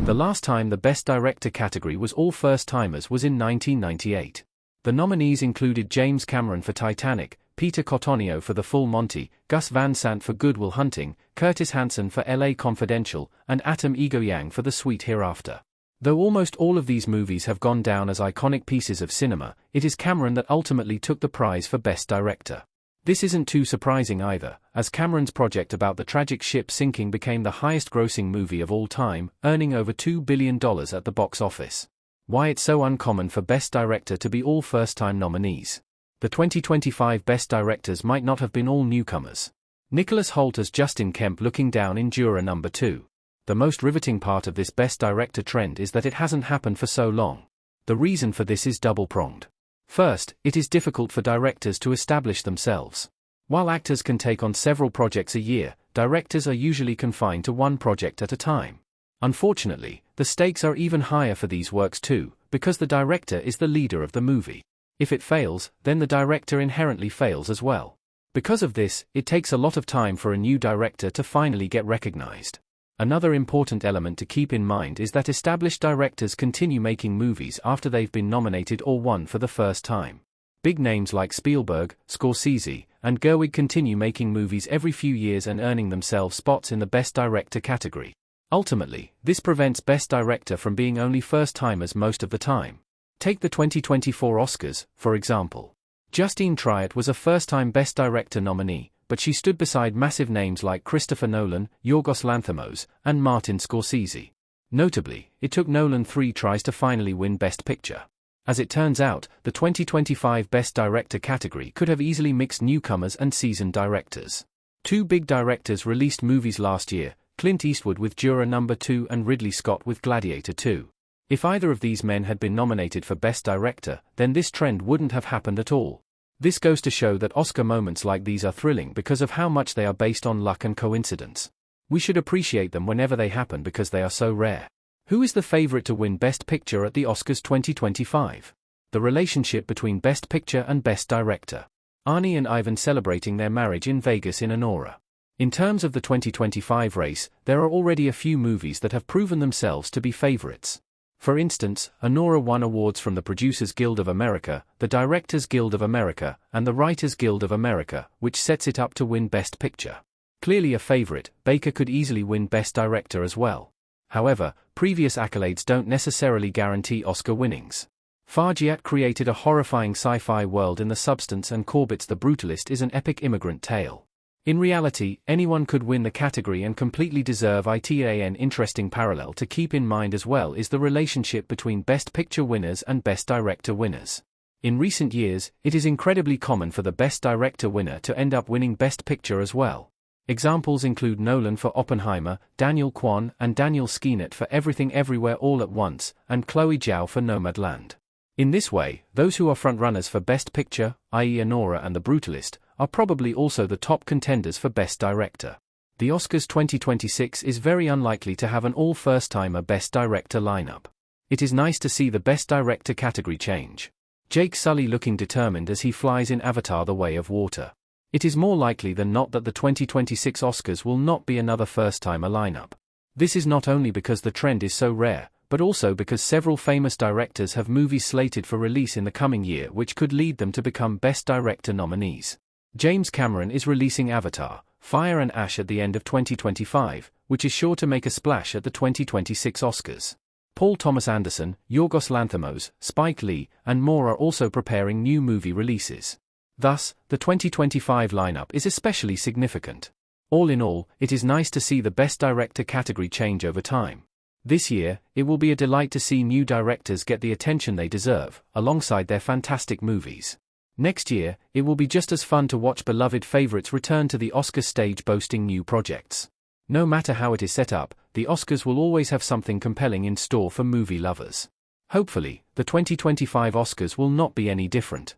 The last time the Best Director category was all first-timers was in 1998. The nominees included James Cameron for Titanic, Peter Cotonio for The Full Monty, Gus Van Sant for Good Will Hunting, Curtis Hanson for LA Confidential, and Atom Egoyan for The Sweet Hereafter. Though almost all of these movies have gone down as iconic pieces of cinema, it is Cameron that ultimately took the prize for Best Director. This isn't too surprising either, as Cameron's project about the tragic ship sinking became the highest-grossing movie of all time, earning over $2 billion at the box office. Why it's so uncommon for Best Director to be all first-time nominees. The 2025 Best Directors might not have been all newcomers. Nicholas Hoult as Justin Kemp looking down in Juror Number 2. The most riveting part of this Best Director trend is that it hasn't happened for so long. The reason for this is double-pronged. First, it is difficult for directors to establish themselves. While actors can take on several projects a year, directors are usually confined to one project at a time. Unfortunately, the stakes are even higher for these works too, because the director is the leader of the movie. If it fails, then the director inherently fails as well. Because of this, it takes a lot of time for a new director to finally get recognized. Another important element to keep in mind is that established directors continue making movies after they've been nominated or won for the first time. Big names like Spielberg, Scorsese, and Gerwig continue making movies every few years and earning themselves spots in the Best Director category. Ultimately, this prevents Best Director from being only first-timers most of the time. Take the 2024 Oscars, for example. Justine Triet was a first-time Best Director nominee, but she stood beside massive names like Christopher Nolan, Yorgos Lanthimos, and Martin Scorsese. Notably, it took Nolan 3 tries to finally win Best Picture. As it turns out, the 2025 Best Director category could have easily mixed newcomers and seasoned directors. Two big directors released movies last year, Clint Eastwood with Juror Number 2 and Ridley Scott with Gladiator 2. If either of these men had been nominated for Best Director, then this trend wouldn't have happened at all. This goes to show that Oscar moments like these are thrilling because of how much they are based on luck and coincidence. We should appreciate them whenever they happen because they are so rare. Who is the favorite to win Best Picture at the Oscars 2025? The relationship between Best Picture and Best Director. Arnie and Ivan celebrating their marriage in Vegas in Anora. In terms of the 2025 race, there are already a few movies that have proven themselves to be favorites. For instance, Anora won awards from the Producers Guild of America, the Directors Guild of America, and the Writers Guild of America, which sets it up to win Best Picture. Clearly a favorite, Baker could easily win Best Director as well. However, previous accolades don't necessarily guarantee Oscar winnings. Fargiat created a horrifying sci-fi world in The Substance, and Corbett's The Brutalist is an epic immigrant tale. In reality, anyone could win the category and completely deserve it. An interesting parallel to keep in mind as well is the relationship between Best Picture winners and Best Director winners. In recent years, it is incredibly common for the Best Director winner to end up winning Best Picture as well. Examples include Nolan for Oppenheimer, Daniel Kwan and Daniel Scheinert for Everything Everywhere All at Once, and Chloe Zhao for Nomadland. In this way, those who are frontrunners for Best Picture, i.e. Anora and The Brutalist, are probably also the top contenders for Best Director. The Oscars 2026 is very unlikely to have an all-first-timer Best Director lineup. It is nice to see the Best Director category change. Jake Sully looking determined as he flies in Avatar: The Way of Water. It is more likely than not that the 2026 Oscars will not be another first-timer lineup. This is not only because the trend is so rare, but also because several famous directors have movies slated for release in the coming year which could lead them to become Best Director nominees. James Cameron is releasing Avatar: Fire and Ash at the end of 2025, which is sure to make a splash at the 2026 Oscars. Paul Thomas Anderson, Yorgos Lanthimos, Spike Lee, and more are also preparing new movie releases. Thus, the 2025 lineup is especially significant. All in all, it is nice to see the Best Director category change over time. This year, it will be a delight to see new directors get the attention they deserve, alongside their fantastic movies. Next year, it will be just as fun to watch beloved favorites return to the Oscar stage boasting new projects. No matter how it is set up, the Oscars will always have something compelling in store for movie lovers. Hopefully, the 2025 Oscars will not be any different.